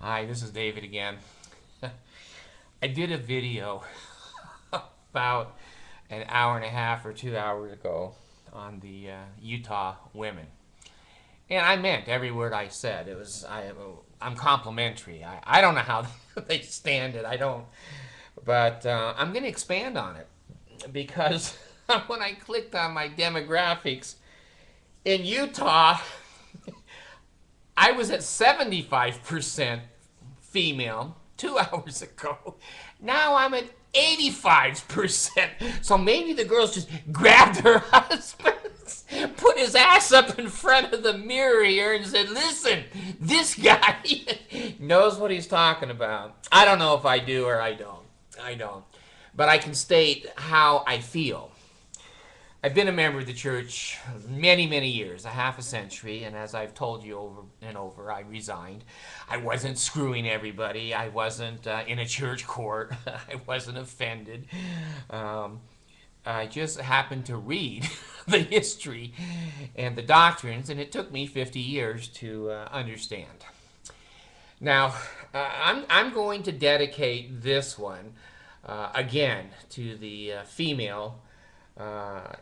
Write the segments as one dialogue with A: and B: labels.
A: Hi, this is David again. I did a video about an hour and a half or 2 hours ago on the Utah women. And I meant every word I said. I'm complimentary. I don't know how they stand it. I don't. But I'm going to expand on it because when I clicked on my demographics in Utah, I was at 75% female 2 hours ago. Now I'm at 85%. So maybe the girls just grabbed her husband, put his ass up in front of the mirror here and said, listen, this guy knows what he's talking about. I don't know if I do or I don't. I don't. But I can state how I feel. I've been a member of the church many, many years, a half a century, and as I've told you over and over, I resigned. I wasn't screwing everybody. I wasn't in a church court. I wasn't offended. Um, I just happened to read the history and the doctrines, and it took me 50 years to understand. Now, I'm going to dedicate this one again to the female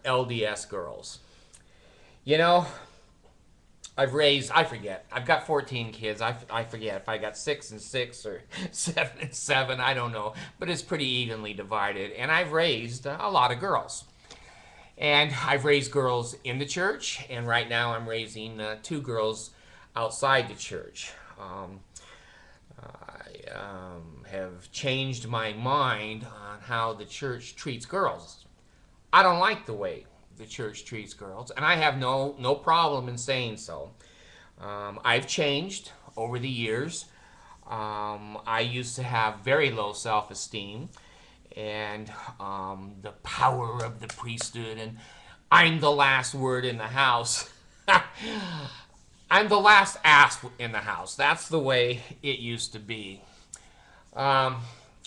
A: LDS girls. You know, I forget. I've got 14 kids. I forget if I got 6 and 6 or 7 and 7. I don't know. But it's pretty evenly divided. And I've raised a lot of girls. And I've raised girls in the church. And right now I'm raising 2 girls outside the church. I have changed my mind on how the church treats girls. I don't like the way the church treats girls, and I have no problem in saying so. I've changed over the years. I used to have very low self-esteem, and the power of the priesthood, and I'm the last word in the house. I'm the last ass in the house. That's the way it used to be. Um,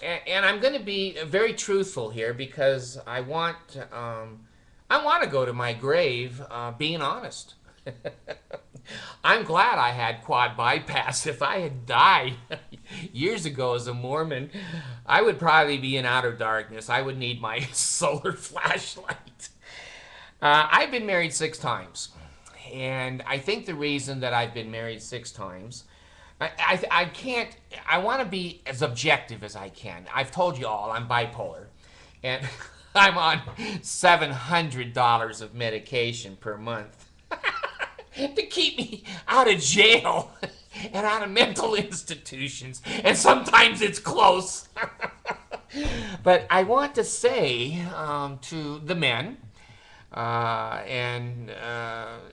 A: and I'm going to be very truthful here because I want to go to my grave being honest. I'm glad I had quad bypass. If I had died years ago as a Mormon, I would probably be in outer darkness. I would need my solar flashlight. I've been married 6 times. And I think the reason that I've been married 6 times, I can't, I want to be as objective as I can. I've told you all, I'm bipolar. And I'm on $700 of medication per month to keep me out of jail and out of mental institutions. And sometimes it's close. But I want to say to the men, and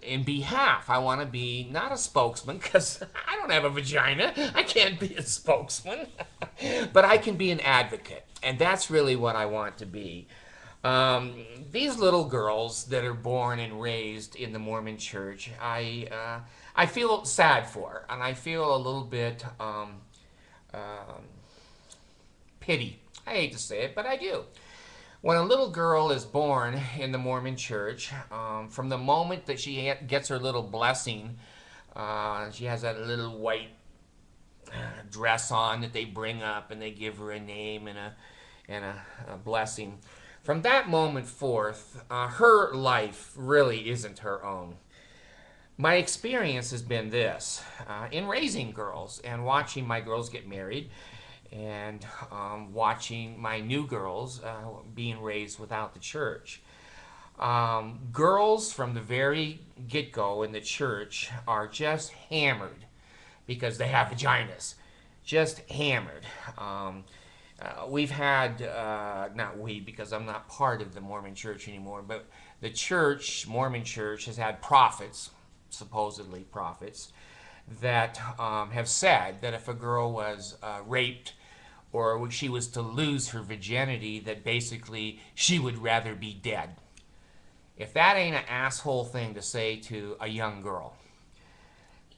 A: in behalf, I want to be not a spokesman because I don't have a vagina. I can't be a spokesman, but I can be an advocate, and that's really what I want to be. These little girls that are born and raised in the Mormon Church, I feel sad for, and I feel a little bit pity. I hate to say it, but I do. When a little girl is born in the Mormon Church, from the moment that she gets her little blessing, she has that little white dress on that they bring up, and they give her a name and a blessing. From that moment forth, her life really isn't her own. My experience has been this in raising girls and watching my girls get married and watching my new girls being raised without the church. Girls from the very get-go in the church are just hammered because they have vaginas. Just hammered. We've had, not we, because I'm not part of the Mormon church anymore, but the church, Mormon church, has had prophets, supposedly prophets, that have said that if a girl was raped or she was to lose her virginity, that basically she would rather be dead. If that ain't an asshole thing to say to a young girl.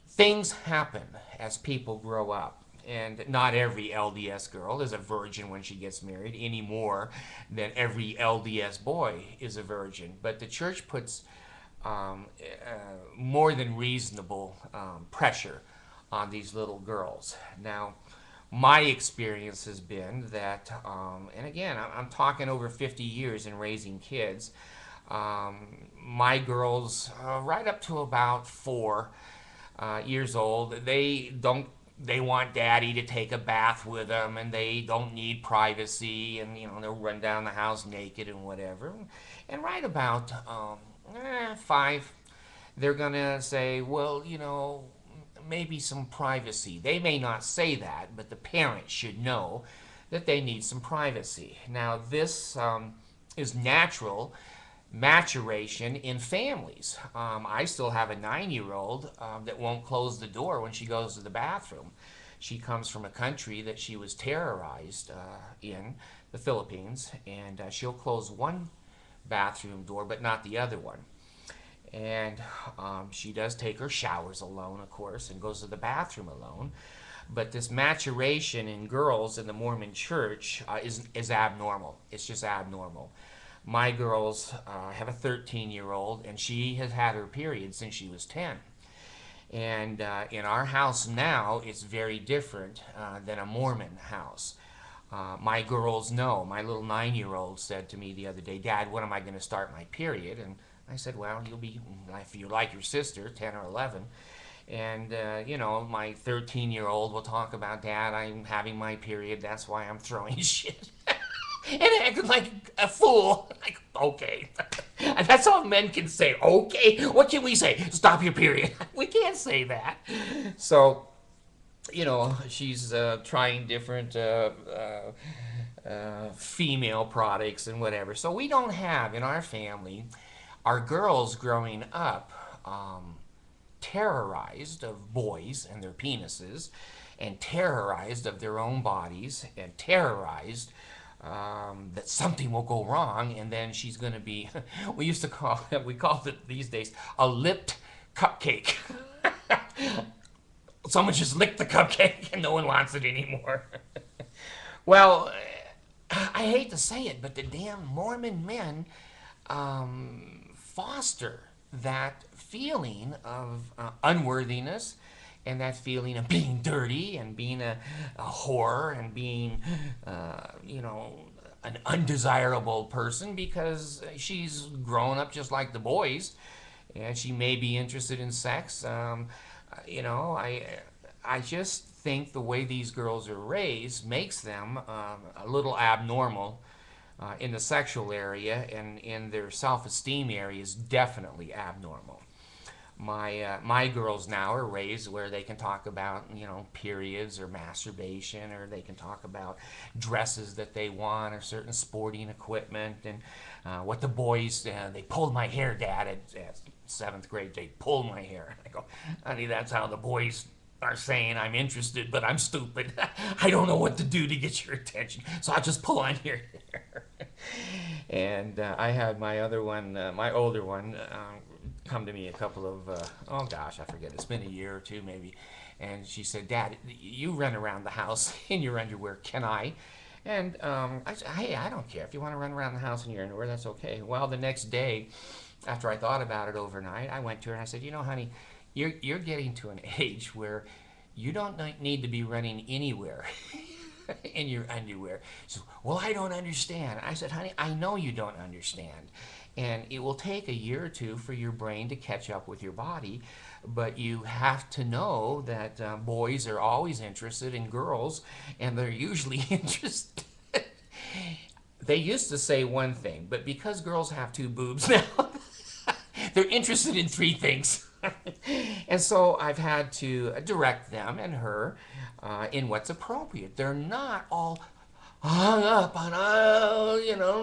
A: Things happen as people grow up. And not every LDS girl is a virgin when she gets married any more than every LDS boy is a virgin. But the church puts more than reasonable pressure on these little girls. Now, my experience has been that, and again, I'm talking over 50 years in raising kids. My girls, right up to about 4 years old, they want daddy to take a bath with them, and they don't need privacy, and they'll run down the house naked and whatever. And right about 5, they're gonna say, well, maybe some privacy. They may not say that, but the parents should know that they need some privacy. Now, this is natural maturation in families. I still have a 9-year-old that won't close the door when she goes to the bathroom. She comes from a country that she was terrorized in, the Philippines, and she'll close one bathroom door but not the other one. And she does take her showers alone, of course, and goes to the bathroom alone. But this maturation in girls in the Mormon church is abnormal. It's just abnormal. My girls have a 13-year-old, and she has had her period since she was 10. And in our house now, it's very different than a Mormon house. My girls know. My little 9-year-old said to me the other day, Dad, when am I going to start my period? And I said, well, you'll be, if you're like your sister, 10 or 11. And, my 13-year-old will talk about, Dad, I'm having my period. That's why I'm throwing shit. And acting like a fool. Like, okay. And that's all men can say. Okay? What can we say? Stop your period. We can't say that. So, she's trying different female products and whatever. So we don't have, in our family, our girls growing up terrorized of boys and their penises, and terrorized of their own bodies, and terrorized that something will go wrong, and then she's going to be, we call it these days, a lipped cupcake. Someone just licked the cupcake and no one wants it anymore. Well, I hate to say it, but the damn Mormon men foster that feeling of unworthiness, and that feeling of being dirty and being a whore and being, an undesirable person, because she's grown up just like the boys, and she may be interested in sex. I just think the way these girls are raised makes them a little abnormal in the sexual area, and in their self-esteem area is definitely abnormal. My girls now are raised where they can talk about periods or masturbation, or they can talk about dresses that they want, or certain sporting equipment, and what the boys they pulled my hair, Dad, at 7th grade. They pulled my hair. I go, honey, that's how the boys are saying I'm interested, but I'm stupid. I don't know what to do to get your attention, so I'll just pull on your hair. And I had my other one, my older one, come to me a couple of, I forget, it's been a year or two maybe, and she said, Dad, you run around the house in your underwear, can I? And I said, hey, I don't care. If you want to run around the house in your underwear, that's okay. Well, the next day, after I thought about it overnight, I went to her and I said, honey, you're getting to an age where you don't need to be running anywhere in your underwear. She said, well, I don't understand. I said, honey, I know you don't understand. And it will take a year or two for your brain to catch up with your body. But you have to know that boys are always interested in girls, and they're usually interested. They used to say one thing, but because girls have 2 boobs now, they're interested in 3 things. And so I've had to direct them and her in what's appropriate. They're not all hung up on,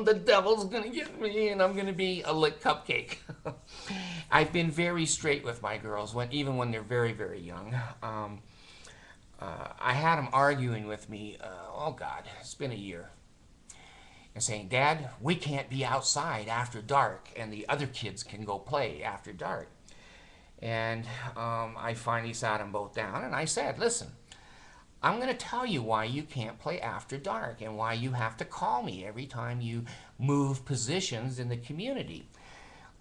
A: the devil's gonna get me and I'm gonna be a lit cupcake. I've been very straight with my girls, even when they're very, very young. I had them arguing with me, it's been a year, and saying, Dad, we can't be outside after dark, and the other kids can go play after dark. And I finally sat them both down, and I said, listen, I'm going to tell you why you can't play after dark, and why you have to call me every time you move positions in the community.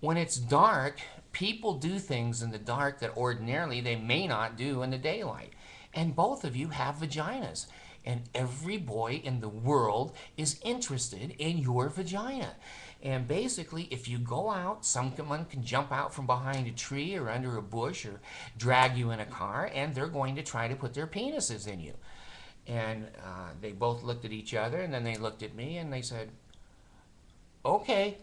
A: When it's dark, people do things in the dark that ordinarily they may not do in the daylight. and both of you have vaginas. And every boy in the world is interested in your vagina. And basically, if you go out, someone can jump out from behind a tree or under a bush or drag you in a car, and they're going to try to put their penises in you. And they both looked at each other, and then they looked at me, and they said, okay.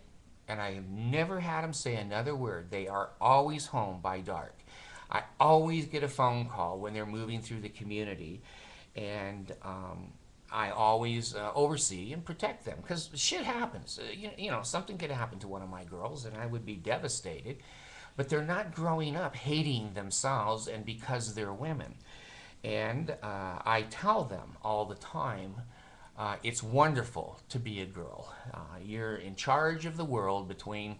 A: And I have never had them say another word. They are always home by dark. I always get a phone call when they're moving through the community, and I always oversee and protect them because shit happens. You know, something could happen to one of my girls, and I would be devastated. But they're not growing up hating themselves and because they're women. And I tell them all the time, it's wonderful to be a girl. You're in charge of the world between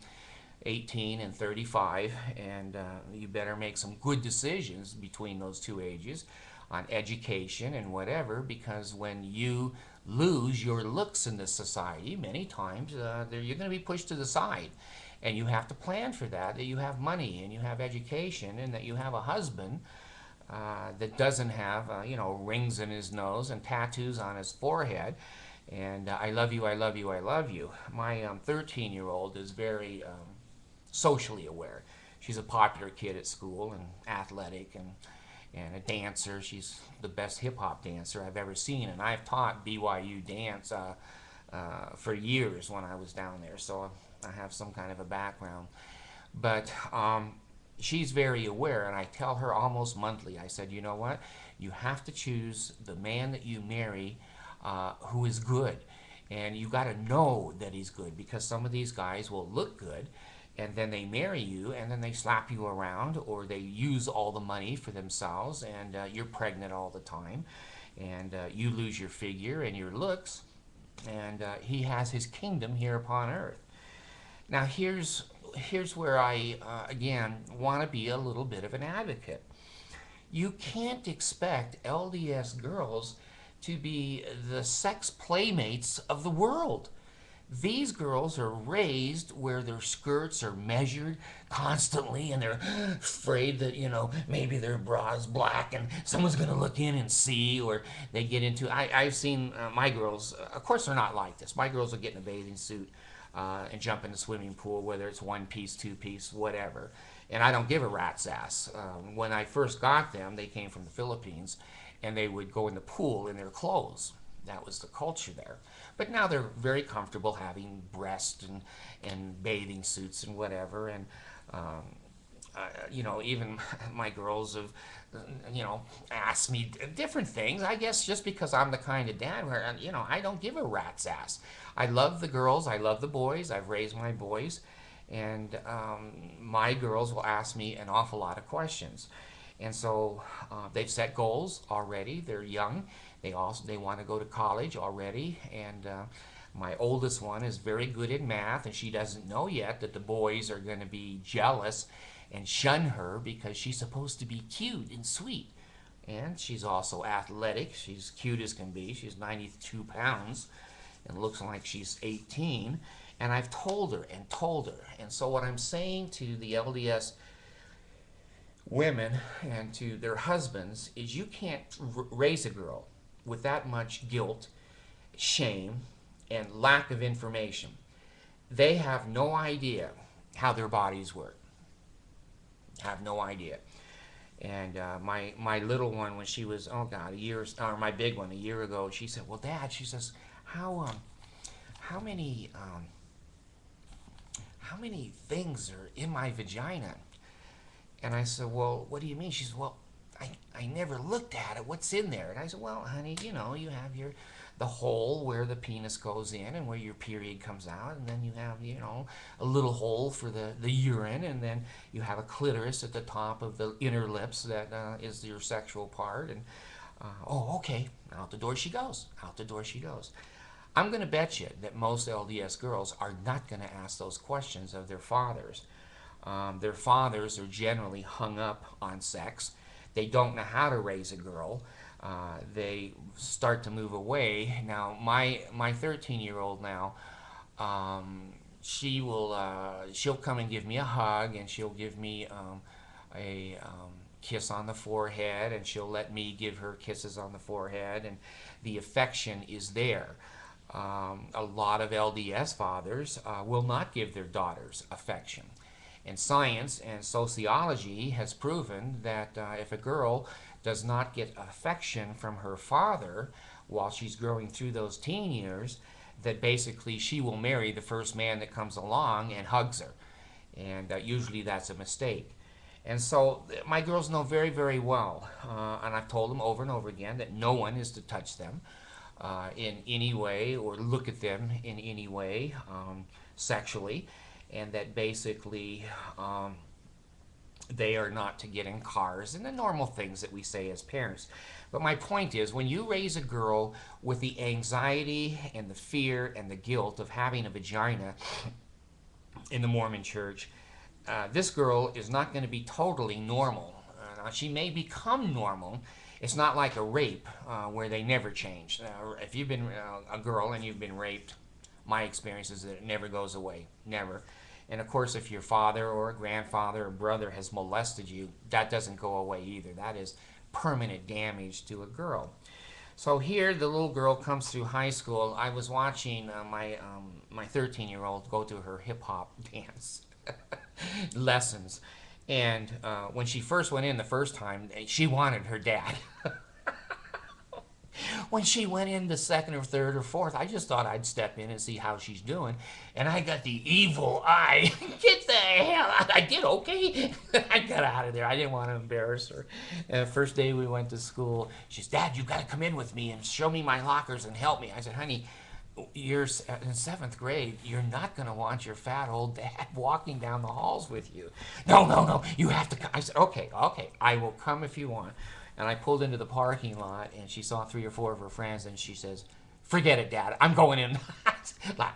A: 18 and 35, and you better make some good decisions between those two ages on education and whatever, because when you lose your looks in this society, many times you're going to be pushed to the side. And you have to plan for that you have money and you have education and that you have a husband that doesn't have, rings in his nose and tattoos on his forehead. And I love you, I love you, I love you. My 13-year-old is very socially aware. She's a popular kid at school and athletic and a dancer. She's the best hip-hop dancer I've ever seen. And I've taught BYU dance for years when I was down there. So I have some kind of a background. But she's very aware, and I tell her almost monthly, I said, you know what? You have to choose the man that you marry who is good. And you got to know that he's good, because some of these guys will look good, and then they marry you, and then they slap you around, or they use all the money for themselves, and you're pregnant all the time, and you lose your figure and your looks, and he has his kingdom here upon earth. Now here's where I, again, want to be a little bit of an advocate. You can't expect LDS girls to be the sex playmates of the world. These girls are raised where their skirts are measured constantly, and they're afraid that, maybe their bra's black and someone's going to look in and see, or they get into... I've seen my girls, of course they're not like this. My girls will get in a bathing suit and jump in the swimming pool, whether it's one piece, two piece, whatever. And I don't give a rat's ass. When I first got them, they came from the Philippines, and they would go in the pool in their clothes. That was the culture there. But now they're very comfortable having breasts and bathing suits and whatever. And, even my girls have, asked me different things. I guess just because I'm the kind of dad where, I don't give a rat's ass. I love the girls. I love the boys. I've raised my boys. And my girls will ask me an awful lot of questions. And so they've set goals already. They're young. They want to go to college already. And my oldest one is very good at math, and she doesn't know yet that the boys are going to be jealous and shun her because she's supposed to be cute and sweet. And she's also athletic. She's cute as can be. She's 92 pounds and looks like she's 18. And I've told her and told her. And so what I'm saying to the LDS women and to their husbands is you can't raise a girl with that much guilt, shame, and lack of information. They have no idea how their bodies work. Have no idea. And my little one, when she was, my big one a year ago, she said, well, Dad, she says, how many things are in my vagina? And I said, well, what do you mean? She said, well, I never looked at it. What's in there? And I said, well, honey, you have the hole where the penis goes in and where your period comes out, and then you have, a little hole for the urine, and then you have a clitoris at the top of the inner lips that is your sexual part. And, okay, out the door she goes. Out the door she goes. I'm going to bet you that most LDS girls are not going to ask those questions of their fathers. Their fathers are generally hung up on sex. They don't know how to raise a girl. They start to move away. Now, my 13-year-old now, she'll come and give me a hug, and she'll give me kiss on the forehead, and she'll let me give her kisses on the forehead, and the affection is there. A lot of LDS fathers will not give their daughters affection. And science and sociology has proven that if a girl does not get affection from her father while she's growing through those teen years, that basically she will marry the first man that comes along and hugs her. And usually that's a mistake. And so my girls know very, very well, and I've told them over and over again that no one is to touch them in any way or look at them in any way sexually, and that basically they are not to get in cars and the normal things that we say as parents. But my point is, when you raise a girl with the anxiety and the fear and the guilt of having a vagina in the Mormon church, this girl is not going to be totally normal. She may become normal. It's not like a rape where they never change. If you've been a girl and you've been raped, my experience is that it never goes away, never. And of course, if your father or a grandfather or brother has molested you, that doesn't go away either. That is permanent damage to a girl. So here, the little girl comes through high school. I was watching my 13-year-old go to her hip-hop dance lessons. And when she first went in the first time, she wanted her dad. When she went in the second or third or fourth, I just thought I'd step in and see how she's doing. And I got the evil eye. Get the hell out. I did okay. I got out of there. I didn't want to embarrass her. And the first day we went to school, she said, Dad, you got to come in with me and show me my lockers and help me. I said, honey, you're in 7th grade. You're not going to want your fat old dad walking down the halls with you. No. You have to come. I said, okay. I will come if you want. And I pulled into the parking lot, and she saw 3 or 4 of her friends, and she says, forget it, Dad. I'm going in.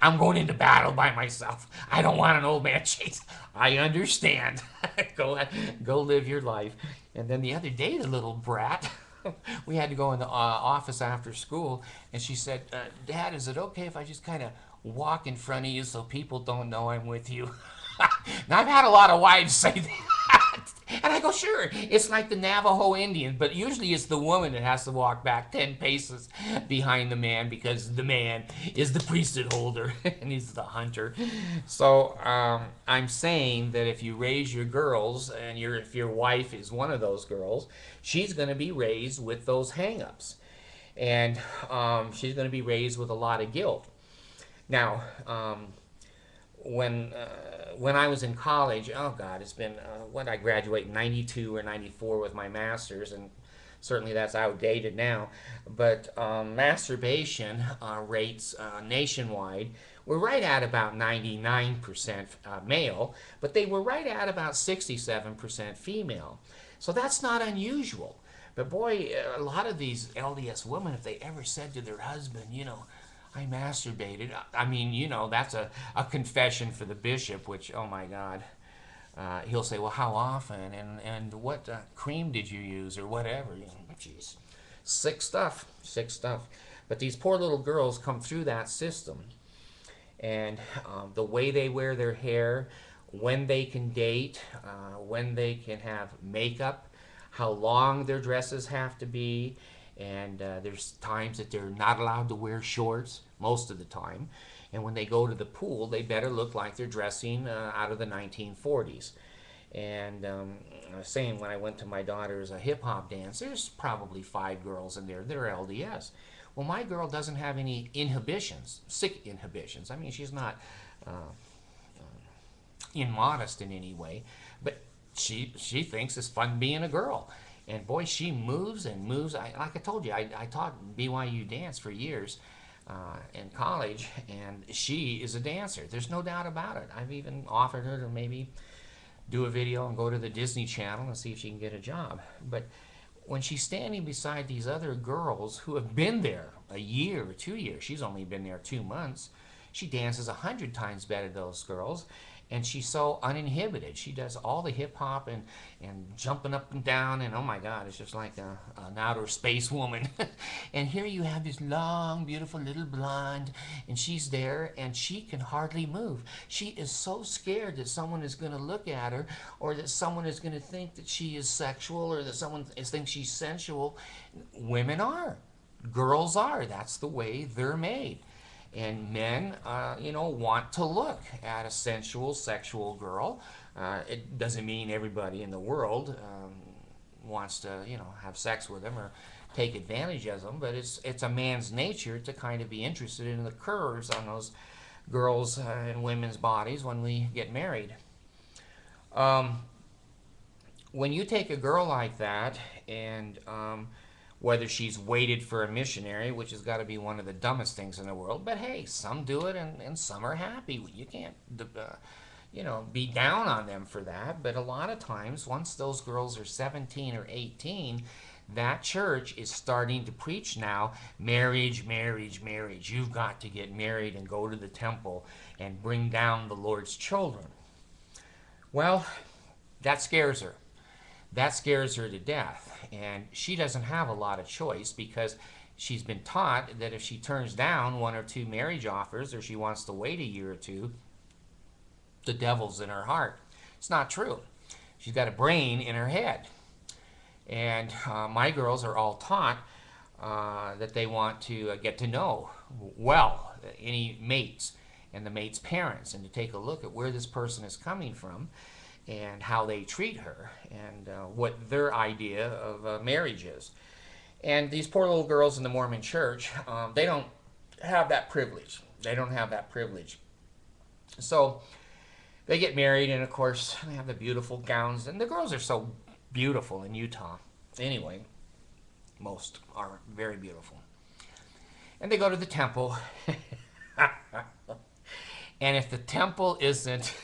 A: I'm going into battle by myself. I don't want an old man chase. I understand. Go live your life. And then the other day, the little brat, we had to go in the office after school, and she said, Dad, is it okay if I just kind of walk in front of you so people don't know I'm with you? Now, I've had a lot of wives say that. And I go, sure, it's like the Navajo Indian, but usually it's the woman that has to walk back 10 paces behind the man because the man is the priesthood holder and he's the hunter. So I'm saying that if you raise your girls, and if your wife is one of those girls, she's going to be raised with those hang-ups. And she's going to be raised with a lot of guilt. Now, when I was in college, oh God, it's been, when I graduated in 92 or 94 with my master's, and certainly that's outdated now, but masturbation rates nationwide were right at about 99% male, but they were right at about 67% female. So that's not unusual. But boy, a lot of these LDS women, if they ever said to their husband, I masturbated. I mean, that's a confession for the bishop, which, oh my God, he'll say, well, how often? And what cream did you use or whatever? Jeez, sick stuff. But these poor little girls come through that system. And the way they wear their hair, when they can date, when they can have makeup, how long their dresses have to be, and there's times that they're not allowed to wear shorts, most of the time. And when they go to the pool, they better look like they're dressing out of the 1940s. And I was saying, when I went to my daughter's hip-hop dance, there's probably 5 girls in there that are LDS. Well, my girl doesn't have any inhibitions, sick inhibitions. I mean, she's not immodest in any way, but she thinks it's fun being a girl. And boy, she moves and moves. Like I told you, I taught BYU dance for years in college, and she is a dancer. There's no doubt about it. I've even offered her to maybe do a video and go to the Disney Channel and see if she can get a job. But when she's standing beside these other girls who have been there a year or 2 years, she's only been there 2 months, she dances 100 times better than those girls. and she's so uninhibited. She does all the hip hop and jumping up and down, and oh my God, it's just like an outer space woman. And here you have this long, beautiful little blonde, and she's there, and she can hardly move. She is so scared that someone is going to look at her, or that someone is going to think that she is sexual, or that someone thinks she's sensual. Women are. Girls are. That's the way they're made. And men, want to look at a sensual, sexual girl. It doesn't mean everybody in the world wants to, have sex with them or take advantage of them, but it's a man's nature to kind of be interested in the curves on those girls' and women's bodies when we get married. When you take a girl like that and whether she's waited for a missionary, which has got to be one of the dumbest things in the world. But hey, some do it and some are happy. You can't, be down on them for that. But a lot of times, once those girls are 17 or 18, that church is starting to preach now, marriage, marriage, marriage. You've got to get married and go to the temple and bring down the Lord's children. Well, that scares her. That scares her to death, and she doesn't have a lot of choice because she's been taught that if she turns down one or two marriage offers or she wants to wait a year or two, the devil's in her heart. It's not true. She's got a brain in her head, and my girls are all taught that they want to get to know well any mates and the mate's parents, and to take a look at where this person is coming from and how they treat her, and what their idea of marriage is. And these poor little girls in the Mormon church, they don't have that privilege. They don't have that privilege. So they get married, and of course, they have the beautiful gowns, and the girls are so beautiful in Utah. Anyway, most are very beautiful. And they go to the temple, and if the temple isn't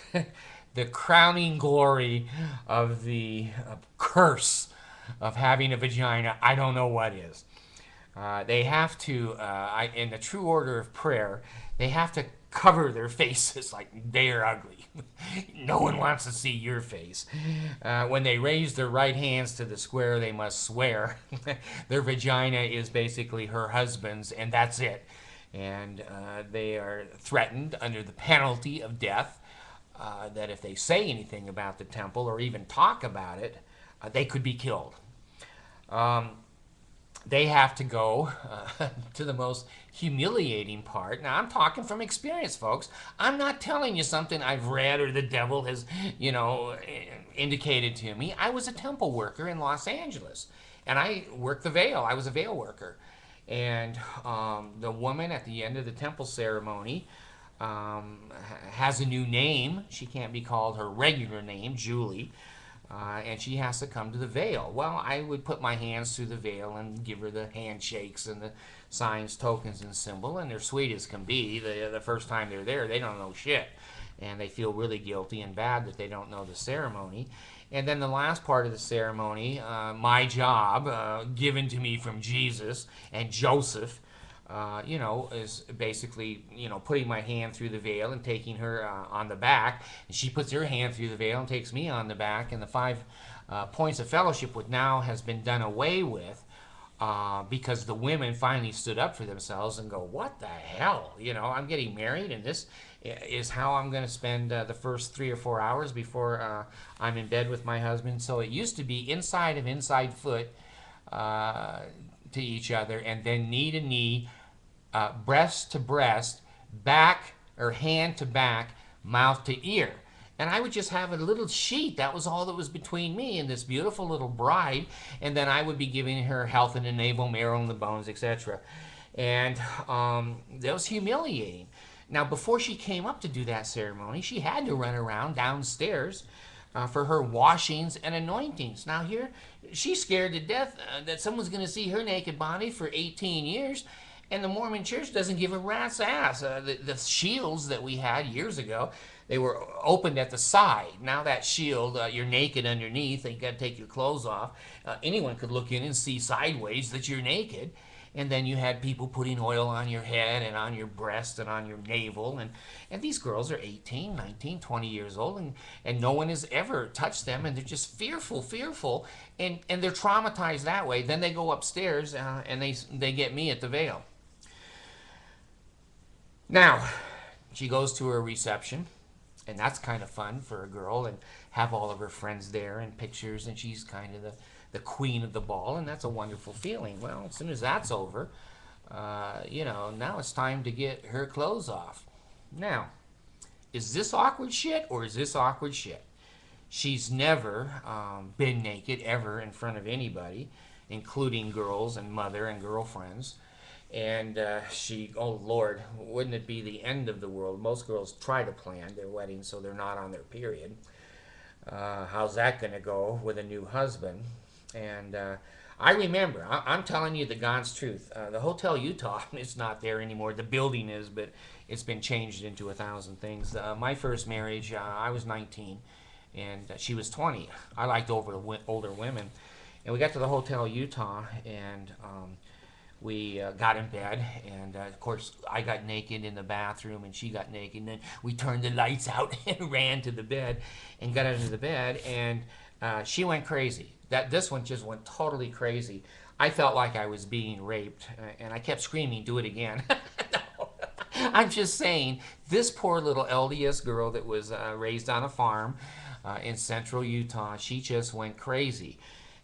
A: the crowning glory of the curse of having a vagina, I don't know what is. They have to, in the true order of prayer, they have to cover their faces like they are ugly. No one wants to see your face. When they raise their right hands to the square, they must swear. Their vagina is basically her husband's, and that's it. And they are threatened under the penalty of death. That if they say anything about the temple or even talk about it, they could be killed. They have to go to the most humiliating part. Now, I'm talking from experience, folks. I'm not telling you something I've read or the devil has, indicated to me. I was a temple worker in Los Angeles, and I worked the veil. I was a veil worker. And the woman at the end of the temple ceremony has a new name. She can't be called her regular name, Julie, and she has to come to the veil. Well, I would put my hands through the veil and give her the handshakes and the signs, tokens, and symbol, and they're sweet as can be. The first time they're there, they don't know shit, and they feel really guilty and bad that they don't know the ceremony. And then the last part of the ceremony, my job, given to me from Jesus and Joseph, is basically, putting my hand through the veil and taking her on the back. And she puts her hand through the veil and takes me on the back. And the 5 points of fellowship, which now has been done away with because the women finally stood up for themselves and go, what the hell? I'm getting married, and this is how I'm going to spend the first 3 or 4 hours before I'm in bed with my husband. So it used to be inside of inside foot to each other, and then knee to knee, breast to breast, back or hand to back, mouth to ear. And I would just have a little sheet. That was all that was between me and this beautiful little bride. And then I would be giving her health and the navel, marrow and the bones, etc. And that was humiliating. Now, before she came up to do that ceremony, she had to run around downstairs for her washings and anointings. Now here, she's scared to death that someone's going to see her naked body for 18 years. And the Mormon church doesn't give a rat's ass. The shields that we had years ago, they were opened at the side. Now that shield, you're naked underneath. You got to take your clothes off. Anyone could look in and see sideways that you're naked. And then you had people putting oil on your head and on your breast and on your navel. And these girls are 18, 19, 20 years old, and no one has ever touched them, and they're just fearful. And they're traumatized that way. Then they go upstairs and they get me at the Vale. Now, she goes to her reception, and that's kind of fun for a girl, and have all of her friends there and pictures, and she's kind of the queen of the ball, and that's a wonderful feeling. Well, as soon as that's over, now it's time to get her clothes off. Now, is this awkward shit or is this awkward shit? She's never been naked ever in front of anybody, including girls and mother and girlfriends. And oh Lord, wouldn't it be the end of the world? Most girls try to plan their wedding so they're not on their period. How's that going to go with a new husband? And I remember, I'm telling you the God's truth. The Hotel Utah is not there anymore. The building is, but it's been changed into 1,000 things. My first marriage, I was 19, and she was 20. I liked older women. And we got to the Hotel Utah, and we got in bed, and of course I got naked in the bathroom and she got naked, and then we turned the lights out and ran to the bed and got into the bed, and she went crazy. This one just went totally crazy. I felt like I was being raped, and I kept screaming, "Do it again." No. I'm just saying, this poor little LDS girl that was raised on a farm in central Utah, she just went crazy.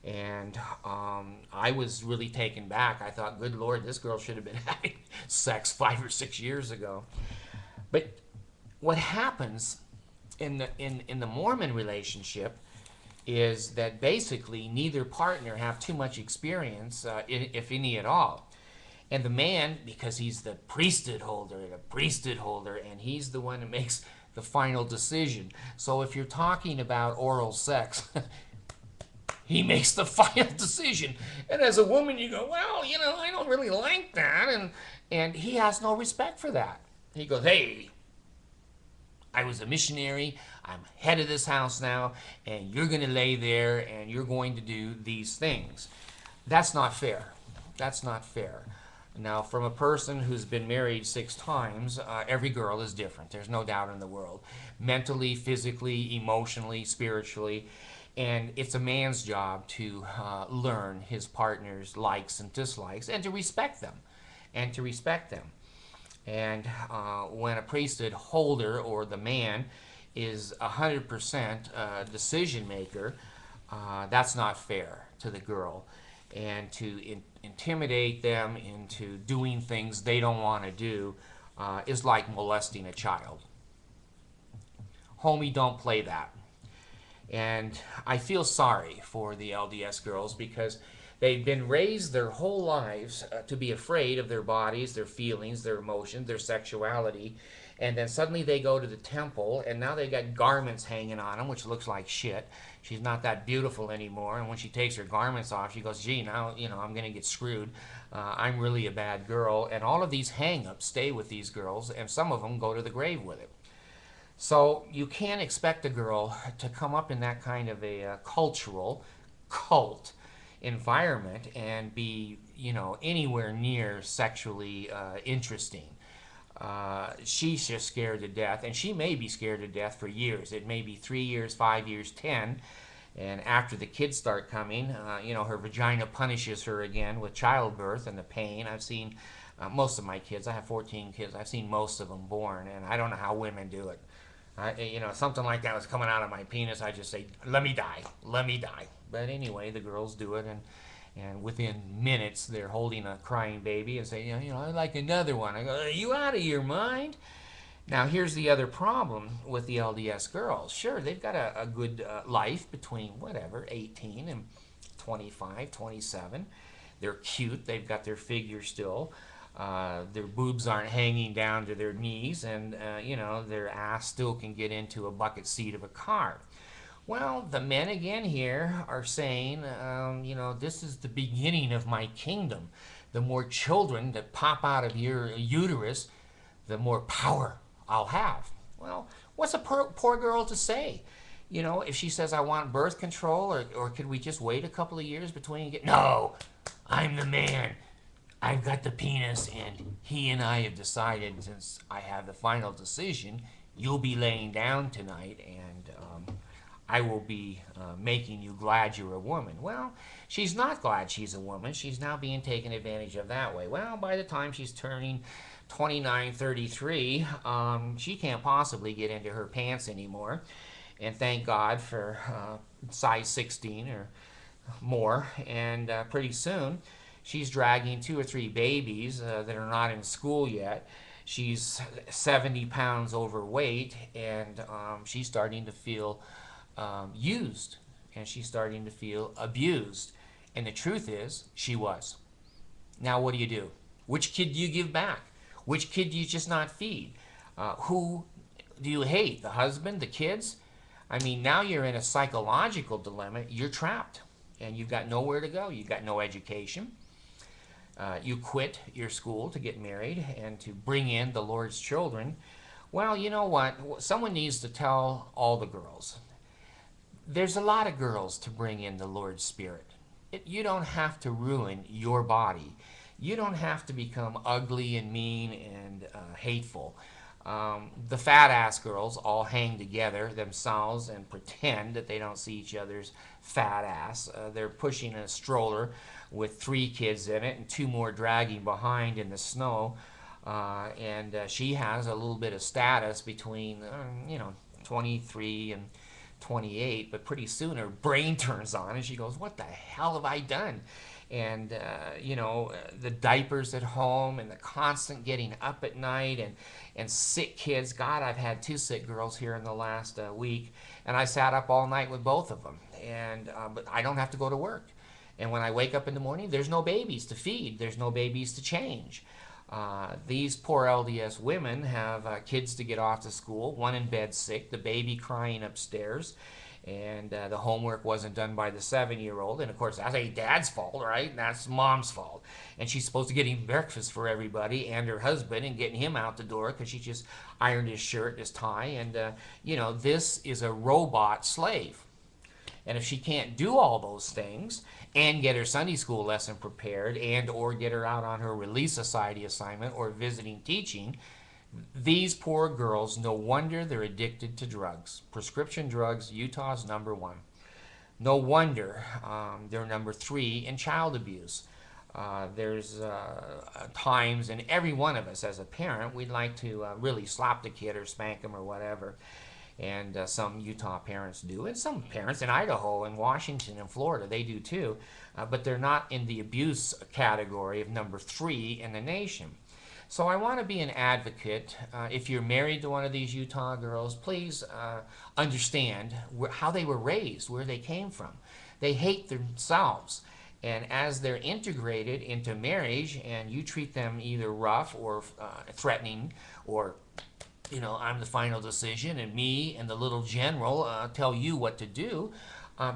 A: And I was really taken back. I thought, good Lord, this girl should have been having sex 5 or 6 years ago. But what happens in the Mormon relationship is that basically neither partner have too much experience, if any at all. And the man, because he's the priesthood holder, and he's the one that makes the final decision. So if you're talking about oral sex, he makes the final decision. And as a woman, you go, well, I don't really like that. And he has no respect for that. He goes, hey, I was a missionary. I'm head of this house now. And you're going to lay there and you're going to do these things. That's not fair. That's not fair. Now, from a person who's been married 6 times, every girl is different. There's no doubt in the world. Mentally, physically, emotionally, spiritually. And it's a man's job to learn his partner's likes and dislikes and to respect them. And when a priesthood holder, or the man, is 100% decision maker, that's not fair to the girl. And to intimidate them into doing things they don't want to do is like molesting a child. Homie, don't play that. And I feel sorry for the LDS girls, because they've been raised their whole lives to be afraid of their bodies, their feelings, their emotions, their sexuality. And then suddenly they go to the temple, and now they got garments hanging on them, which looks like shit. She's not that beautiful anymore. And when she takes her garments off, she goes, gee, now, I'm going to get screwed. I'm really a bad girl. And all of these hang-ups stay with these girls, and some of them go to the grave with it. So you can't expect a girl to come up in that kind of a cultural cult environment and be, anywhere near sexually interesting. She's just scared to death, and she may be scared to death for years. It may be 3 years, 5 years, 10. And after the kids start coming, her vagina punishes her again with childbirth and the pain. I've seen most of my kids. I have 14 kids. I've seen most of them born, and I don't know how women do it. Something like that was coming out of my penis, I just say, let me die. But anyway, the girls do it, and within minutes, they're holding a crying baby and say, I'd like another one. I go, are you out of your mind? Now, here's the other problem with the LDS girls. Sure, they've got a good life between, 18 and 25, 27. They're cute. They've got their figure still. Their boobs aren't hanging down to their knees, and their ass still can get into a bucket seat of a car. Well, the men again here are saying, this is the beginning of my kingdom. The more children that pop out of your uterus, the more power I'll have. Well, what's a poor girl to say? If she says, I want birth control, or could we just wait a couple of years between? No, I'm the man. I've got the penis, and he and I have decided, since I have the final decision, you'll be laying down tonight, and I will be making you glad you're a woman. Well, she's not glad she's a woman. She's now being taken advantage of that way. Well, by the time she's turning 29, 33, she can't possibly get into her pants anymore. And thank God for size 16 or more. And pretty soon, she's dragging 2 or 3 babies that are not in school yet. She's 70 pounds overweight, and she's starting to feel used, and she's starting to feel abused. And the truth is, she was. Now, what do you do? Which kid do you give back? Which kid do you just not feed? Who do you hate? The husband? The kids? I mean, now you're in a psychological dilemma. You're trapped, and you've got nowhere to go. You've got no education. You quit your school to get married and to bring in the Lord's children. Well, you know what? Someone needs to tell all the girls. There's a lot of girls to bring in the Lord's Spirit. You don't have to ruin your body. You don't have to become ugly and mean and hateful. The fat ass girls all hang together themselves and pretend that they don't see each other's fat ass. They're pushing a stroller with 3 kids in it and 2 more dragging behind in the snow. And she has a little bit of status between, 23 and 28, but pretty soon her brain turns on and she goes, what the hell have I done? And the diapers at home and the constant getting up at night and sick kids. God, I've had 2 sick girls here in the last week, and I sat up all night with both of them. And but I don't have to go to work, and when I wake up in the morning, there's no babies to feed, there's no babies to change. These poor LDS women have kids to get off to school, one in bed sick, the baby crying upstairs, and the homework wasn't done by the 7-year-old. And of course, that's a dad's fault, right? That's mom's fault. And she's supposed to get him breakfast for everybody and her husband and getting him out the door because she just ironed his shirt, his tie. And, this is a robot slave. And if she can't do all those things and get her Sunday school lesson prepared and or get her out on her Relief Society assignment or visiting teaching, these poor girls, no wonder they're addicted to drugs. Prescription drugs, Utah's #1. No wonder they're #3 in child abuse. There's times, and every one of us as a parent, we'd like to really slap the kid or spank him or whatever. And some Utah parents do, and some parents in Idaho and Washington and Florida, they do too, but they're not in the abuse category of #3 in the nation. So I want to be an advocate. If you're married to one of these Utah girls, please understand how they were raised, where they came from. They hate themselves. And as they're integrated into marriage and you treat them either rough or threatening or I'm the final decision, and me and the little general tell you what to do,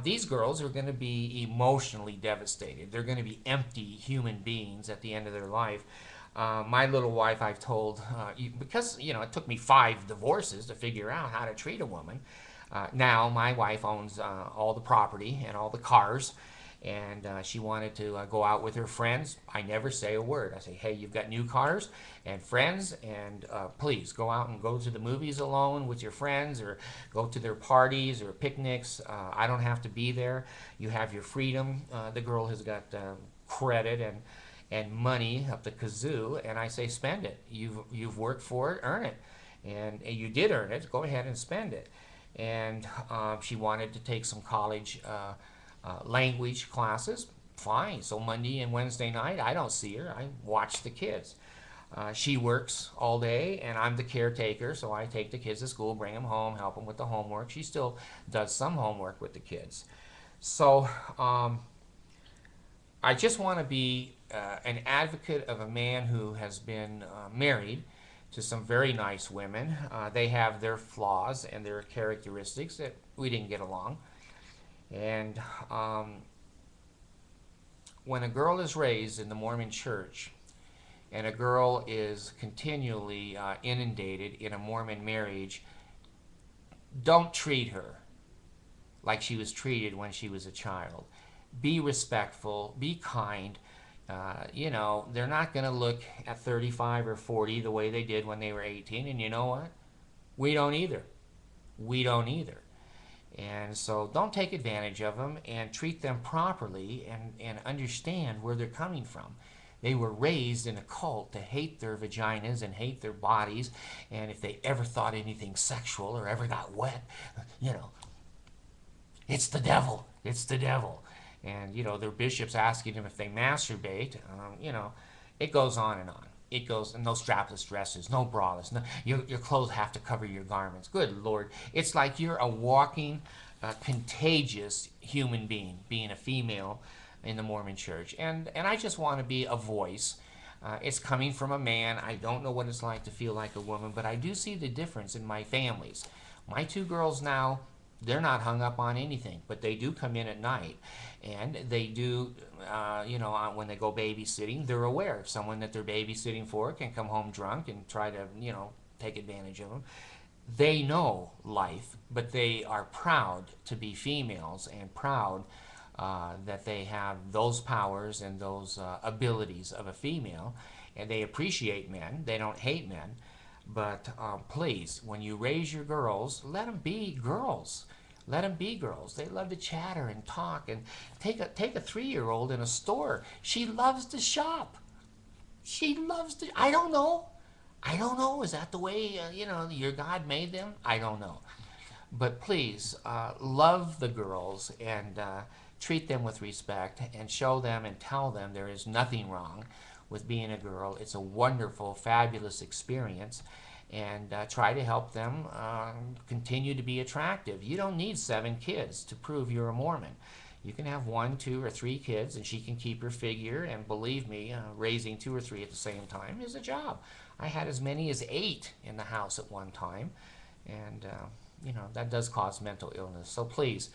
A: these girls are going to be emotionally devastated. They're going to be empty human beings at the end of their life. My little wife, I've told, because, it took me 5 divorces to figure out how to treat a woman. Now my wife owns all the property and all the cars, and she wanted to go out with her friends. I never say a word. I say, hey, you've got new cars and friends, and please go out and go to the movies alone with your friends or go to their parties or picnics. I don't have to be there. You have your freedom. The girl has got credit and money up the kazoo, and I say, spend it. You've worked for it, earn it. And you did earn it. Go ahead and spend it. And she wanted to take some college language classes. Fine. So Monday and Wednesday night, I don't see her. I watch the kids. She works all day, and I'm the caretaker, so I take the kids to school, bring them home, help them with the homework. She still does some homework with the kids. So I just want to be an advocate of a man who has been married to some very nice women. They have their flaws and their characteristics that we didn't get along. And when a girl is raised in the Mormon church and a girl is continually inundated in a Mormon marriage, don't treat her like she was treated when she was a child. Be respectful, be kind, You know, they're not going to look at 35 or 40 the way they did when they were 18. And you know what? We don't either. We don't either. And so don't take advantage of them, and treat them properly, and understand where they're coming from. They were raised in a cult to hate their vaginas and hate their bodies. And if they ever thought anything sexual or ever got wet, you know, it's the devil. It's the devil. And, you know, their bishop's asking them if they masturbate. You know, it goes on and on. It goes, and no strapless dresses, no braless. No, your clothes have to cover your garments. Good Lord. It's like you're a walking, contagious human being a female in the Mormon church. And I just want to be a voice. It's coming from a man. I don't know what it's like to feel like a woman, but I do see the difference in my families. My two girls now, they're not hung up on anything, but they do come in at night, and they do, you know, when they go babysitting, they're aware of someone that they're babysitting for can come home drunk and try to, you know, take advantage of them. They know life, but they are proud to be females, and proud that they have those powers and those abilities of a female, and they appreciate men. They don't hate men. But please, when you raise your girls, let them be girls. Let them be girls. They love to chatter and talk. And take a 3-year-old in a store. She loves to shop. She loves to. I don't know. I don't know. Is that the way you know, your God made them? I don't know. But please, love the girls, and treat them with respect, and show them and tell them there is nothing wrong with being a girl. It's a wonderful, fabulous experience, and try to help them continue to be attractive. You don't need 7 kids to prove you're a Mormon. You can have 1, 2, or 3 kids, and she can keep her figure. And believe me, raising 2 or 3 at the same time is a job. I had as many as 8 in the house at one time, and you know, that does cause mental illness. So please,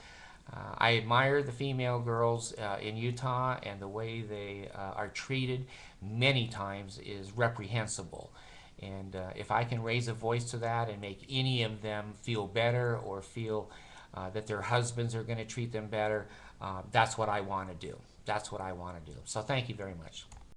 A: I admire the female girls in Utah, and the way they are treated many times is reprehensible. And if I can raise a voice to that and make any of them feel better, or feel that their husbands are going to treat them better, that's what I want to do. That's what I want to do. So thank you very much.